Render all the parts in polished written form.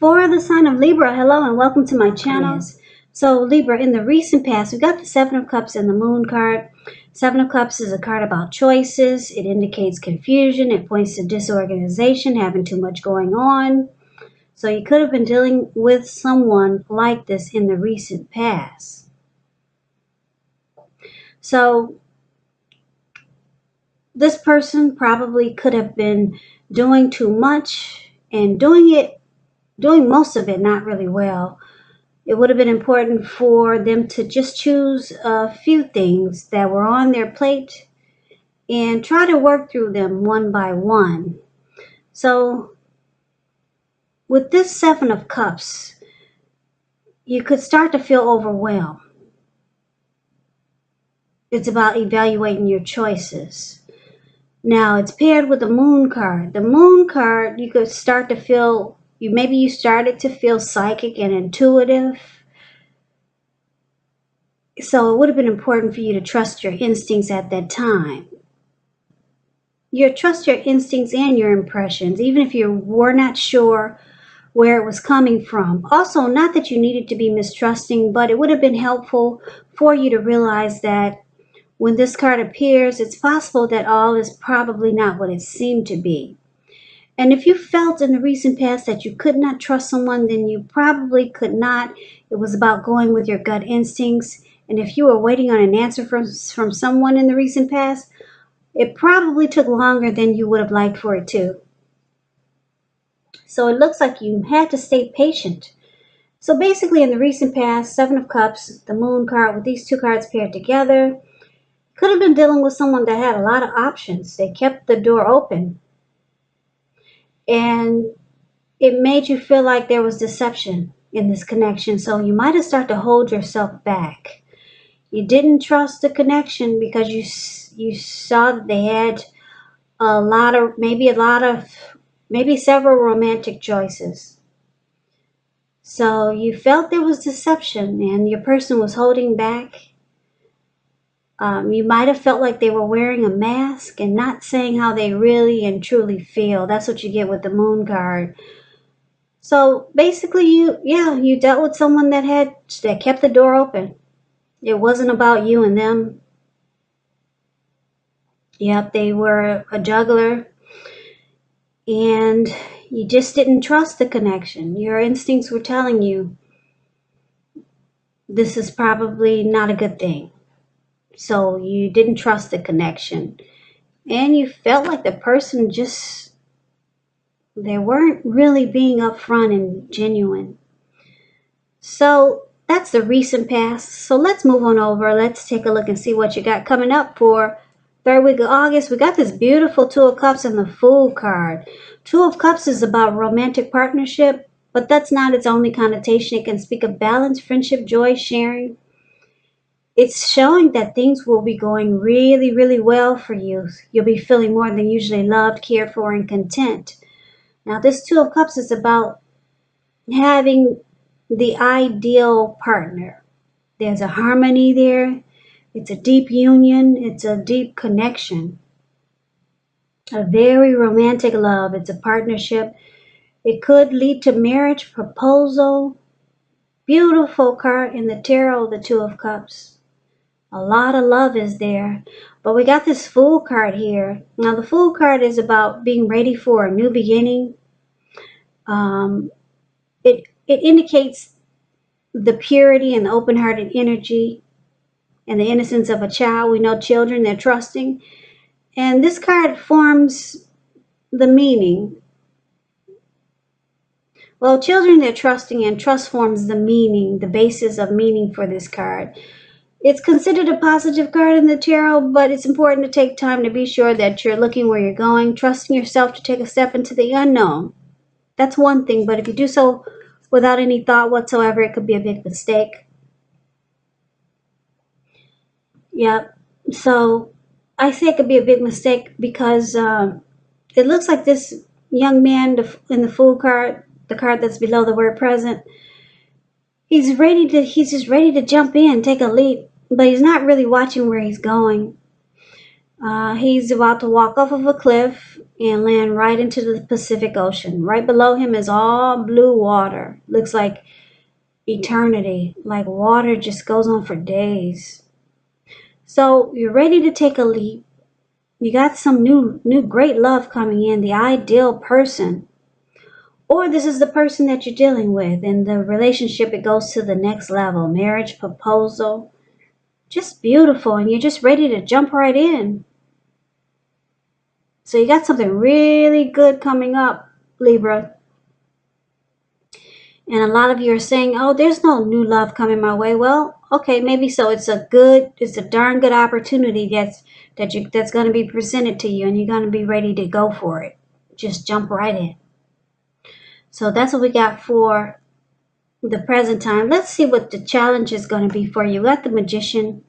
For the sign of Libra, hello and welcome to my channel. So Libra, in the recent past, we got the Seven of Cups and the Moon card. Seven of Cups is a card about choices. It indicates confusion. It points to disorganization, having too much going on. So you could have been dealing with someone like this in the recent past. So this person probably could have been doing too much and doing most of it not really well. It would have been important for them to just choose a few things that were on their plate and try to work through them one by one. So with this Seven of Cups, you could start to feel overwhelmed. It's about evaluating your choices. Now, it's paired with the Moon card. The Moon card, you could start to feel, maybe you started to feel psychic and intuitive. So it would have been important for you to trust your instincts at that time. You trust your instincts and your impressions, even if you were not sure where it was coming from. Also, not that you needed to be mistrusting, but it would have been helpful for you to realize that when this card appears, it's possible that all is probably not what it seemed to be. And if you felt in the recent past that you could not trust someone, then you probably could not. It was about going with your gut instincts. And if you were waiting on an answer from someone in the recent past, it probably took longer than you would have liked for it to. So it looks like you had to stay patient. So basically in the recent past, Seven of Cups, the Moon card, with these two cards paired together, could have been dealing with someone that had a lot of options. They kept the door open. And it made you feel like there was deception in this connection. So you might have started to hold yourself back. You didn't trust the connection because you saw that they had maybe several romantic choices. So you felt there was deception and your person was holding back. You might have felt like they were wearing a mask and not saying how they really and truly feel. That's what you get with the Moon card. So basically, you dealt with someone that kept the door open. It wasn't about you and them. Yep, they were a juggler. And you just didn't trust the connection. Your instincts were telling you this is probably not a good thing. So you didn't trust the connection. And you felt like the person they weren't really being upfront and genuine. So that's the recent past. So let's move on over. Let's take a look and see what you got coming up for third week of August. We got this beautiful Two of Cups and the Fool card. Two of Cups is about romantic partnership, but that's not its only connotation. It can speak of balance, friendship, joy, sharing. It's showing that things will be going really, really well for you. You'll be feeling more than usually loved, cared for, and content. Now, this Two of Cups is about having the ideal partner. There's a harmony there. It's a deep union. It's a deep connection. A very romantic love. It's a partnership. It could lead to marriage, proposal. Beautiful card in the tarot, the Two of Cups. A lot of love is there. But we got this Fool card here. Now, the Fool card is about being ready for a new beginning. It indicates the purity and the open-hearted energy and the innocence of a child. We know children, they're trusting. And this card forms the meaning. Well, children, they're trusting, and trust forms the meaning, the basis of meaning for this card. It's considered a positive card in the tarot, but it's important to take time to be sure that you're looking where you're going, trusting yourself to take a step into the unknown. That's one thing, but if you do so without any thought whatsoever, it could be a big mistake. Yep. So I say it could be a big mistake because it looks like this young man in the Fool card, the card that's below the word present, he's just ready to jump in, take a leap, but he's not really watching where he's going. He's about to walk off of a cliff, and land right into the Pacific Ocean. Right below him is all blue water. Looks like eternity, like water just goes on for days. So you're ready to take a leap. You got some new great love coming in, the ideal person. Or this is the person that you're dealing with. In the relationship, it goes to the next level. Marriage, proposal. Just beautiful, and you're just ready to jump right in. So you got something really good coming up, Libra. And a lot of you are saying, oh, there's no new love coming my way. Well, okay, maybe so. It's a darn good opportunity that's going to be presented to you, and you're going to be ready to go for it. Just jump right in. So that's what we got for the present time. Let's see what the challenge is going to be for you. We got the Magician,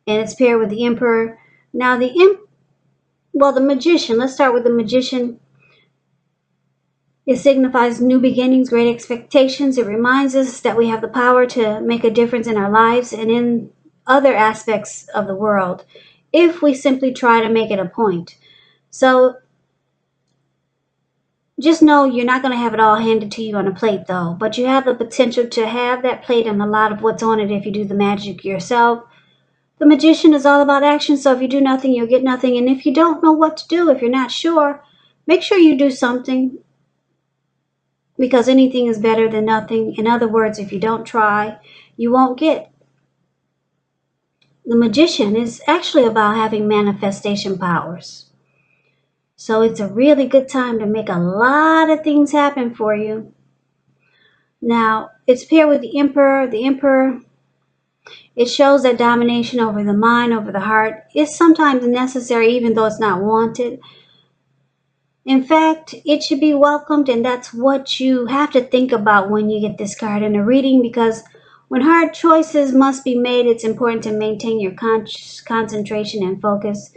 and it's paired with the Emperor. Now the Magician, let's start with the Magician. It signifies new beginnings, great expectations. It reminds us that we have the power to make a difference in our lives and in other aspects of the world if we simply try to make it a point. So just know you're not going to have it all handed to you on a plate, though. But you have the potential to have that plate and a lot of what's on it if you do the magic yourself. The Magician is all about action, so if you do nothing, you'll get nothing. And if you don't know what to do, if you're not sure, make sure you do something, because anything is better than nothing. In other words, if you don't try, you won't get. The Magician is actually about having manifestation powers. So it's a really good time to make a lot of things happen for you. Now, it's paired with the Emperor. The Emperor, it shows that domination over the mind, over the heart, is sometimes necessary even though it's not wanted. In fact, it should be welcomed, and that's what you have to think about when you get this card in a reading, because when hard choices must be made, it's important to maintain your concentration and focus.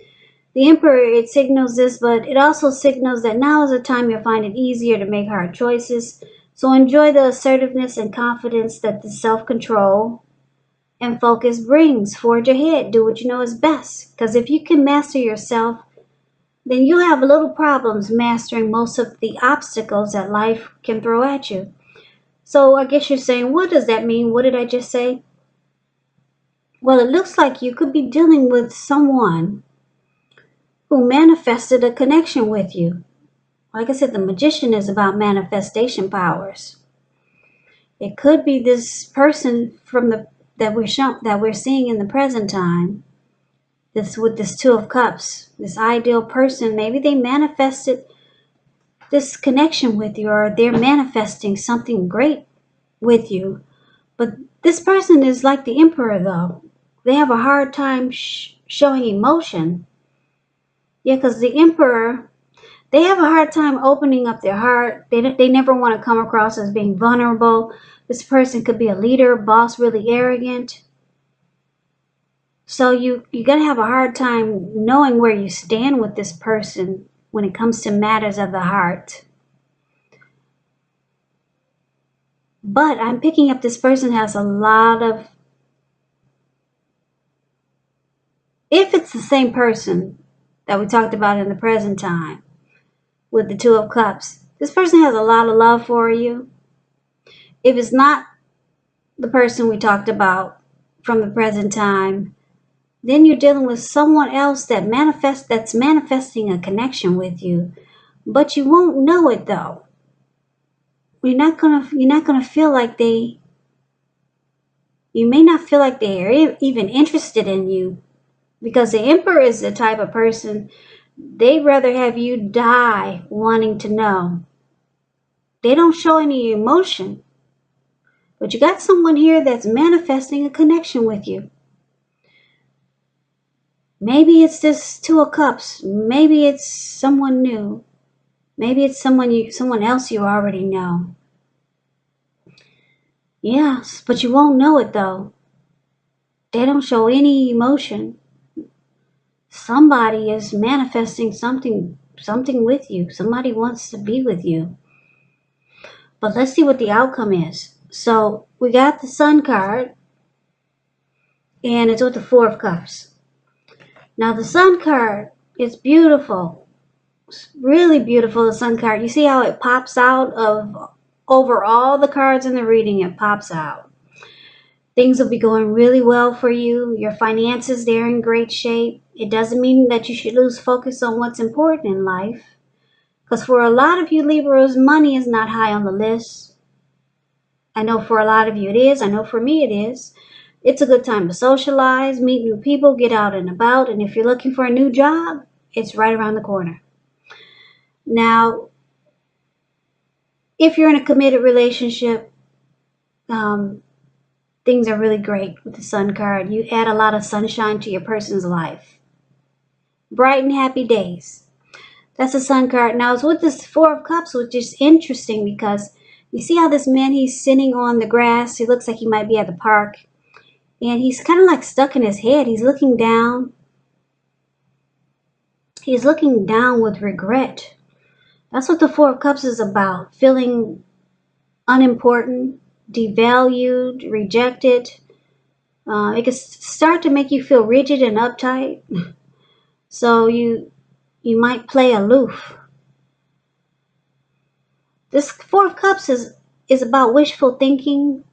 The Emperor, it signals this, but it also signals that now is the time you'll find it easier to make hard choices. So enjoy the assertiveness and confidence that the self-control and focus brings. Forge ahead. Do what you know is best. Because if you can master yourself, then you'll have little problems mastering most of the obstacles that life can throw at you. So I guess you're saying, what does that mean? What did I just say? Well, it looks like you could be dealing with someone who manifested a connection with you. Like I said, the Magician is about manifestation powers. It could be this person that we're seeing in the present time. With this Two of Cups, this ideal person, maybe they manifested this connection with you, or they're manifesting something great with you. But this person is like the Emperor, though. They have a hard time showing emotion. Yeah, because the Emperor, they have a hard time opening up their heart. They never want to come across as being vulnerable. This person could be a leader, boss, really arrogant. So you're going to have a hard time knowing where you stand with this person when it comes to matters of the heart. But I'm picking up this person has a lot of... If it's the same person that we talked about in the present time with the Two of Cups, this person has a lot of love for you. If it's not the person we talked about from the present time, then you're dealing with someone else that's manifesting a connection with you, but you won't know it, though. You're not gonna feel like you may not feel like they are even interested in you, because the Emperor is the type of person, they'd rather have you die wanting to know. They don't show any emotion, but you got someone here that's manifesting a connection with you. Maybe it's this Two of Cups. Maybe it's someone new. Maybe it's someone else you already know. Yes, but you won't know it, though. They don't show any emotion. Somebody is manifesting something with you. Somebody wants to be with you. But let's see what the outcome is. So we got the Sun card, and it's with the Four of Cups. Now the Sun card is beautiful. Really beautiful, the Sun card. You see how it pops out of over all the cards in the reading, it pops out. Things will be going really well for you. Your finances, they're in great shape. It doesn't mean that you should lose focus on what's important in life. Because for a lot of you Libras, money is not high on the list. I know for a lot of you it is. I know for me it is. It's a good time to socialize, meet new people, get out and about. And if you're looking for a new job, it's right around the corner. Now, if you're in a committed relationship, things are really great with the Sun card. You add a lot of sunshine to your person's life. Bright and happy days. That's the Sun card. Now, it's with this Four of Cups, which is interesting because you see how this man, he's sitting on the grass. He looks like he might be at the park. And he's kind of like stuck in his head. He's looking down. He's looking down with regret. That's what the Four of Cups is about. Feeling unimportant, devalued, rejected. It can start to make you feel rigid and uptight. So you might play aloof. This Four of Cups is about wishful thinking.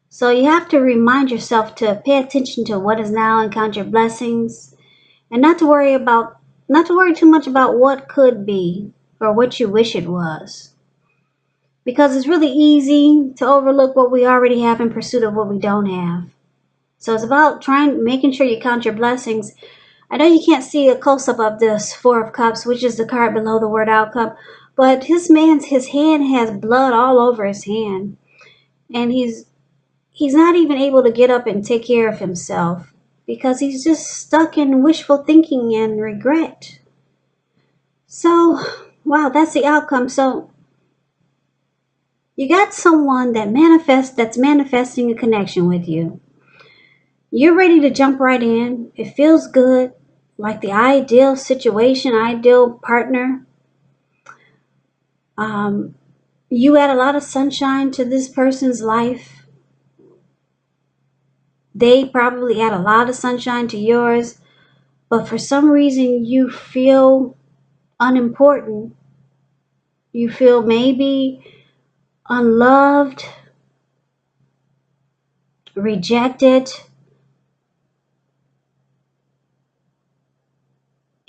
So you have to remind yourself to pay attention to what is now and count your blessings. And not to worry too much about what could be or what you wish it was. Because it's really easy to overlook what we already have in pursuit of what we don't have. So it's about making sure you count your blessings. I know you can't see a close-up of this Four of Cups, which is the card below the word outcome, but his hand has blood all over his hand. And he's not even able to get up and take care of himself because he's just stuck in wishful thinking and regret. So, wow, that's the outcome. So you got someone that's manifesting a connection with you. You're ready to jump right in. It feels good, like the ideal situation, ideal partner. You add a lot of sunshine to this person's life. They probably add a lot of sunshine to yours, but for some reason you feel unimportant. You feel maybe unloved, rejected.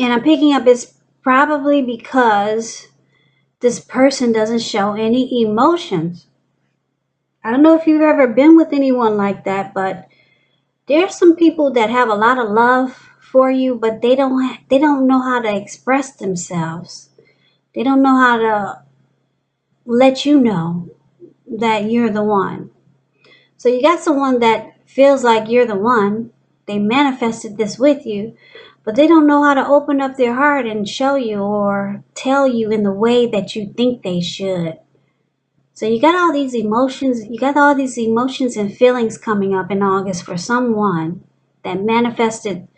And I'm picking up it's probably because this person doesn't show any emotions. I don't know if you've ever been with anyone like that, but there are some people that have a lot of love for you, but they don't know how to express themselves. They don't know how to let you know that you're the one. So you got someone that feels like you're the one. They manifested this with you, but they don't know how to open up their heart and show you or tell you in the way that you think they should. So you got all these emotions. You got all these emotions and feelings coming up in August for someone that manifested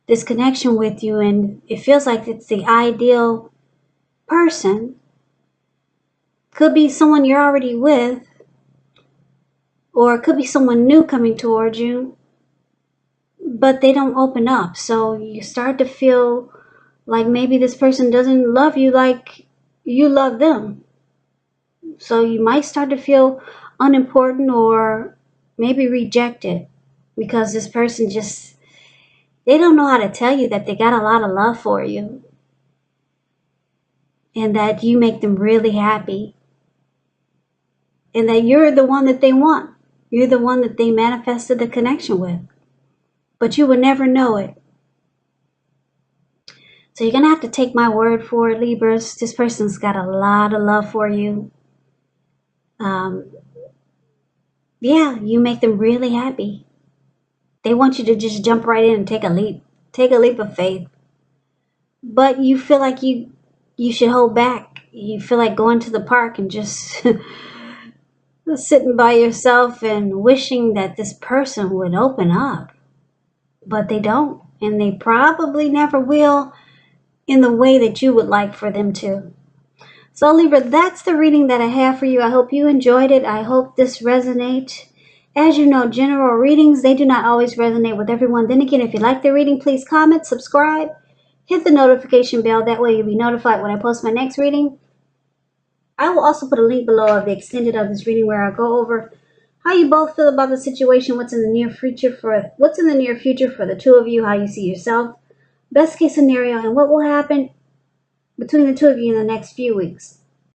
this connection with you, and it feels like it's the ideal person. Could be someone you're already with, or it could be someone new coming towards you, but they don't open up. So you start to feel like maybe this person doesn't love you like you love them. So you might start to feel unimportant or maybe rejected because this person they don't know how to tell you that they got a lot of love for you and that you make them really happy and that you're the one that they want. You're the one that they manifested the connection with, but you would never know it. So you're going to have to take my word for it, Libras. This person's got a lot of love for you. Yeah, you make them really happy. They want you to just jump right in and take a leap of faith. But you feel like you should hold back. You feel like going to the park and just sitting by yourself and wishing that this person would open up. But they don't, and they probably never will in the way that you would like for them to. So Libra, that's the reading that I have for you. I hope you enjoyed it. I hope this resonates. As you know, general readings, they do not always resonate with everyone. Then again, if you like the reading, please comment, subscribe, hit the notification bell. That way you'll be notified when I post my next reading. I will also put a link below of the extended of this reading where I'll go over how you both feel about the situation, what's in the near future for the two of you, how you see yourself, best case scenario, and what will happen between the two of you in the next few weeks.